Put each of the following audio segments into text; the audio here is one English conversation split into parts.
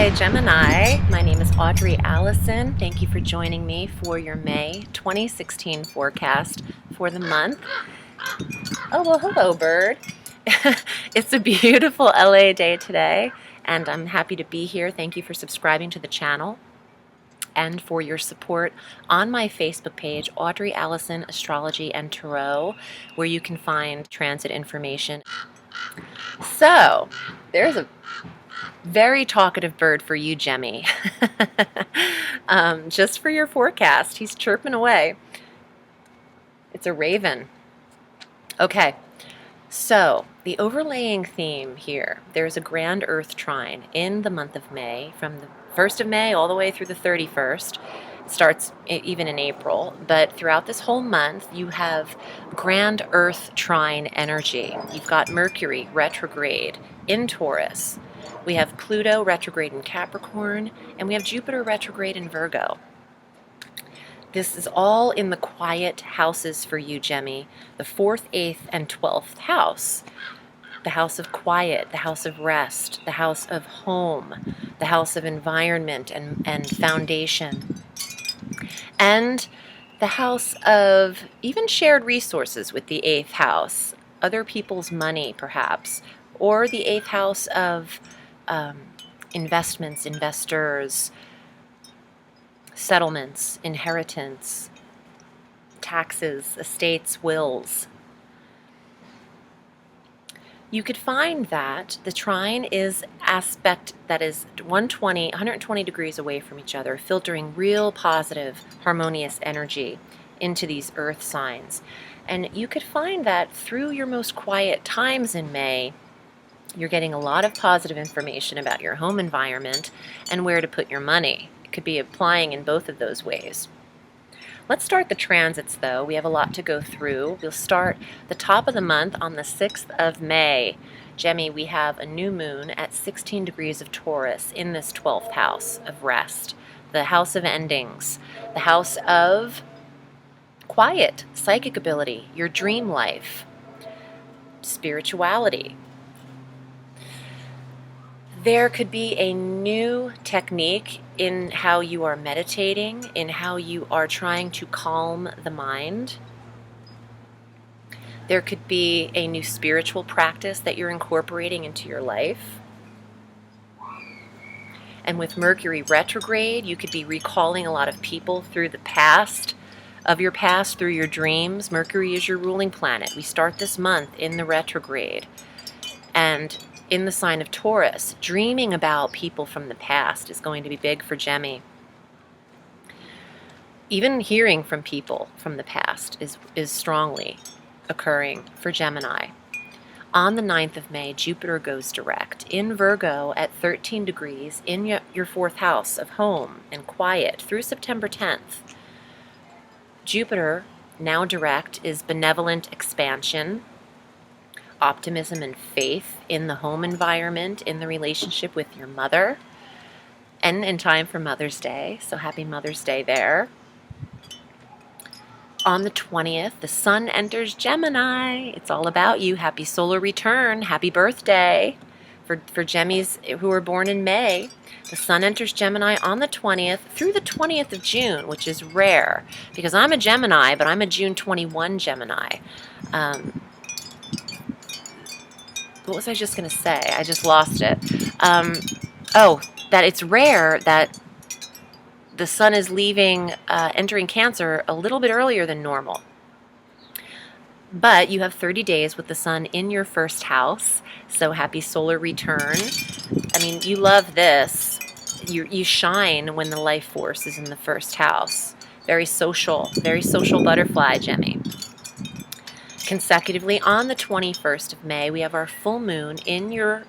Hi, Gemini. My name is Audrey Alison. Thank you for joining me for your May 2016 forecast for the month. Oh, well, hello, bird. It's a beautiful LA day today, and I'm happy to be here. Thank you for subscribing to the channel and for your support on my Facebook page, Audrey Alison Astrology and Tarot, where you can find transit information. So, there's a very talkative bird for you, Jemmy. Just for your forecast. He's chirping away. It's a raven. Okay, so the overlaying theme here, there's a grand Earth trine in the month of May, from the 1st of May all the way through the 31st. It starts even in April, but throughout this whole month you have grand Earth trine energy. You've got Mercury retrograde in Taurus. We have Pluto retrograde in Capricorn, and we have Jupiter retrograde in Virgo. This is all in the quiet houses for you, Gemmy. The 4th, 8th, and 12th house. The house of quiet, the house of rest, the house of home, the house of environment and foundation. And the house of even shared resources with the 8th house. Other people's money, perhaps. Or the 8th house of investments, investors, settlements, inheritance, taxes, estates, wills. You could find that the trine is aspect that is 120 degrees away from each other, filtering real positive, harmonious energy into these earth signs. And you could find that through your most quiet times in May, you're getting a lot of positive information about your home environment and where to put your money. It could be applying in both of those ways. Let's start the transits, though. We have a lot to go through. We'll start the top of the month on the 6th of May. Gemmy, we have a new moon at 16 degrees of Taurus in this 12th house of rest, the house of endings, the house of quiet, psychic ability, your dream life, spirituality. There could be a new technique in how you are meditating, in how you are trying to calm the mind. There could be a new spiritual practice that you're incorporating into your life. And with Mercury retrograde, you could be recalling a lot of people through the past, of your past, through your dreams. Mercury is your ruling planet. We start this month in the retrograde. And in the sign of Taurus, dreaming about people from the past is going to be big for Gemmy. Even hearing from people from the past is strongly occurring for Gemini. On the 9th of May, Jupiter goes direct in Virgo at 13 degrees in your 4th house of home and quiet through September 10th. Jupiter, now direct, is benevolent expansion, optimism and faith in the home environment, in the relationship with your mother, and in time for Mother's Day. So happy Mother's Day there. On the 20th, the sun enters Gemini. It's all about you. Happy solar return. Happy birthday. For Gemmies who were born in May, the sun enters Gemini on the 20th through the 20th of June, which is rare because I'm a Gemini, but I'm a June 21 Gemini. What was I just going to say? I just lost it. That it's rare that the sun is entering Cancer a little bit earlier than normal. But you have 30 days with the sun in your 1st house, so happy solar return. I mean, you love this. You shine when the life force is in the 1st house. Very social butterfly, Gemmy. Consecutively, on the 21st of May, we have our full moon in your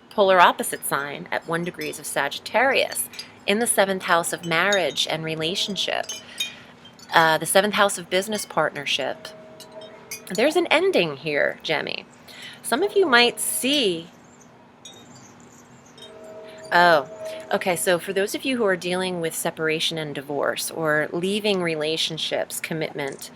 polar opposite sign at 1 degrees of Sagittarius in the 7th house of marriage and relationship, the 7th house of business partnership. There's an ending here, Gemmy. Some of you might see... Oh, okay, so for those of you who are dealing with separation and divorce or leaving relationships, commitment,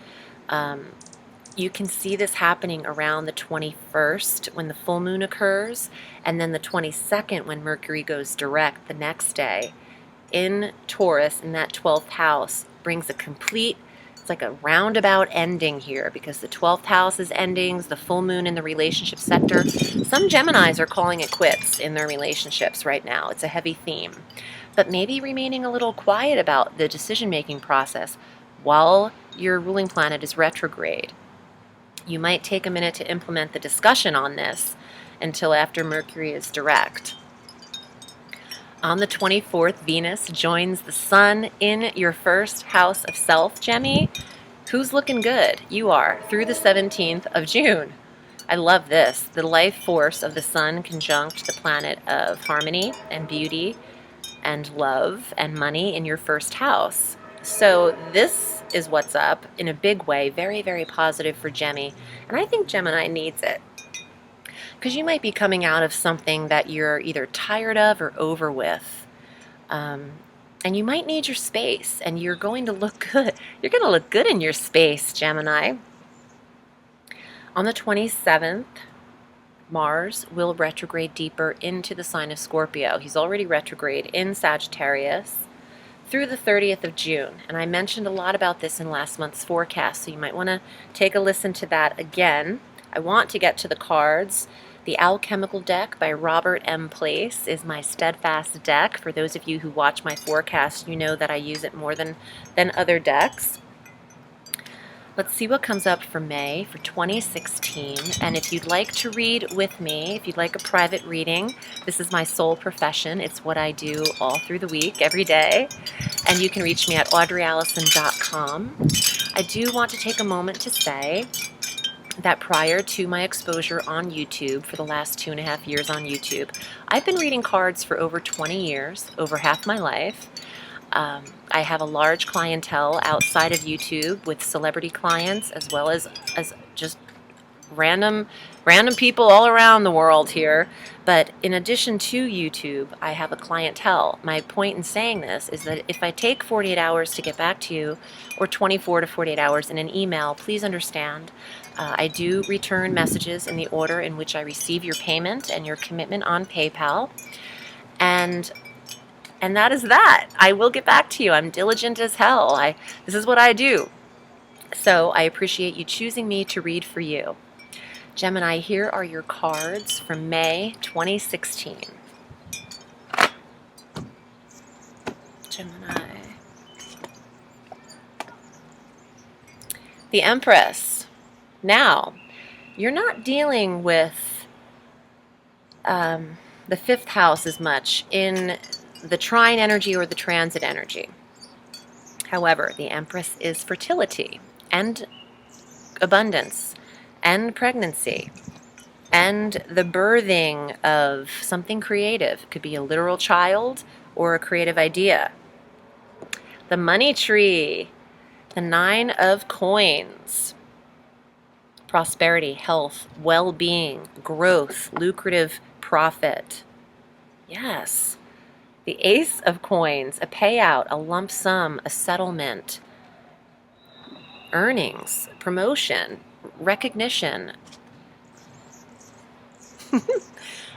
You can see this happening around the 21st when the full moon occurs, and then the 22nd when Mercury goes direct the next day. In Taurus, in that 12th house, brings a complete, it's like a roundabout ending here, because the 12th house is endings, the full moon in the relationship sector. Some Geminis are calling it quits in their relationships right now. It's a heavy theme. But maybe remaining a little quiet about the decision-making process while your ruling planet is retrograde. You might take a minute to implement the discussion on this until after Mercury is direct. On the 24th, Venus joins the Sun in your first house of self, Gemmy. Who's looking good? You are, through the 17th of June. I love this. The life force of the Sun conjunct the planet of harmony and beauty and love and money in your first house. So this is what's up in a big way. Very, very positive for Gemmy. And I think Gemini needs it. Because you might be coming out of something that you're either tired of or over with. And you might need your space, and you're going to look good. You're going to look good in your space, Gemini. On the 27th, Mars will retrograde deeper into the sign of Scorpio. He's already retrograde in Sagittarius through the 30th of June. And I mentioned a lot about this in last month's forecast, so you might want to take a listen to that again. I want to get to the cards. The Alchemical deck by Robert M. Place is my steadfast deck. For those of you who watch my forecast, you know that I use it more than other decks. Let's see what comes up for May for 2016. And if you'd like to read with me, if you'd like a private reading, this is my sole profession. It's what I do all through the week, every day. And you can reach me at audreyalison.com. I do want to take a moment to say that prior to my exposure on YouTube, for the last 2.5 years on YouTube, I've been reading cards for over 20 years, over half my life. I have a large clientele outside of YouTube with celebrity clients as well as just random people all around the world here. But in addition to YouTube, I have a clientele. My point in saying this is that if I take 48 hours to get back to you, or 24 to 48 hours in an email, please understand I do return messages in the order in which I receive your payment and your commitment on PayPal. And that is that. I will get back to you. I'm diligent as hell. This is what I do. So I appreciate you choosing me to read for you. Gemini, here are your cards from May 2016. Gemini. The Empress. Now, you're not dealing with the fifth house as much in the trine energy or the transit energy. However, the Empress is fertility and abundance and pregnancy and the birthing of something creative. It could be a literal child or a creative idea. The money tree, the 9 of coins. Prosperity, health, well-being, growth, lucrative profit. Yes. The Ace of Coins, a payout, a lump sum, a settlement, earnings, promotion, recognition,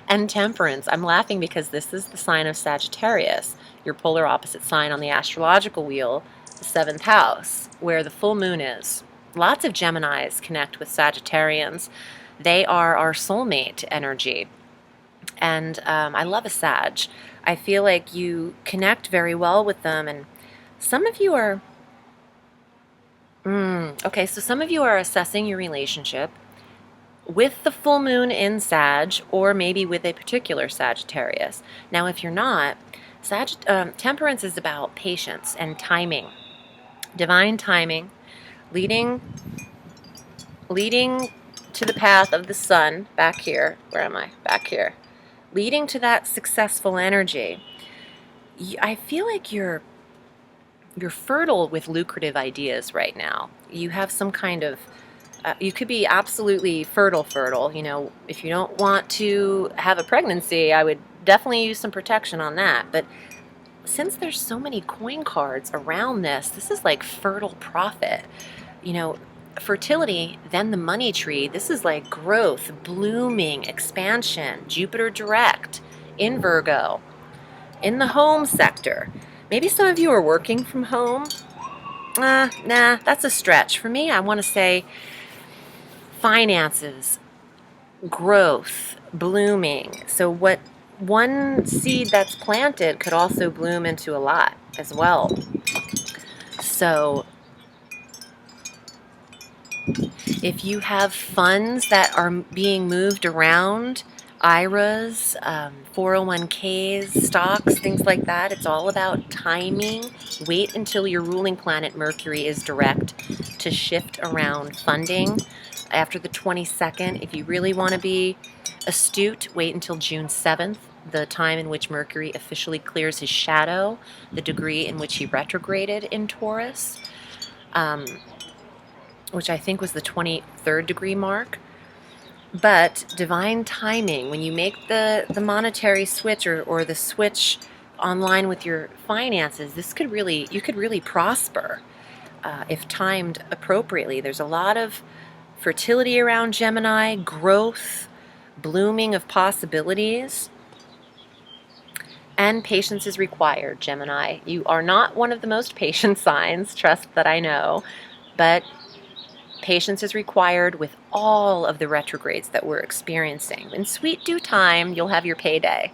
and Temperance. I'm laughing because this is the sign of Sagittarius, your polar opposite sign on the astrological wheel, the 7th house, where the full moon is. Lots of Geminis connect with Sagittarians. They are our soulmate energy. And I love a Sag. I feel like you connect very well with them. And some of you are... okay, so some of you are assessing your relationship with the full moon in Sag, or maybe with a particular Sagittarius. Now, if you're not, Temperance is about patience and timing. Divine timing. Leading to the path of the sun, back here. Where am I? Back here. Leading to that successful energy. I feel like you're fertile with lucrative ideas right now. You have some kind of, you could be absolutely fertile. You know, if you don't want to have a pregnancy, I would definitely use some protection on that. But since there's so many coin cards around this is like fertile profit. You know, fertility, then the money tree. This is like growth, blooming, expansion, Jupiter direct in Virgo, in the home sector. Maybe some of you are working from home. Nah, that's a stretch. For me, I want to say finances, growth, blooming. So what one seed that's planted could also bloom into a lot as well. So if you have funds that are being moved around, IRAs, 401ks, stocks, things like that, it's all about timing. Wait until your ruling planet Mercury is direct to shift around funding. After the 22nd, if you really want to be astute, wait until June 7th, the time in which Mercury officially clears his shadow, the degree in which he retrograded in Taurus. Which I think was the 23rd degree mark. But divine timing, when you make the monetary switch or the switch online with your finances, you could really prosper if timed appropriately. There's a lot of fertility around Gemini, growth, blooming of possibilities, and patience is required, Gemini. You are not one of the most patient signs, trust that I know, but patience is required with all of the retrogrades that we're experiencing. In sweet due time, you'll have your payday.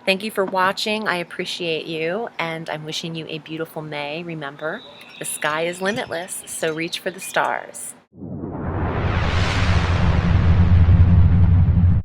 Thank you for watching. I appreciate you, and I'm wishing you a beautiful May. Remember, the sky is limitless, so reach for the stars.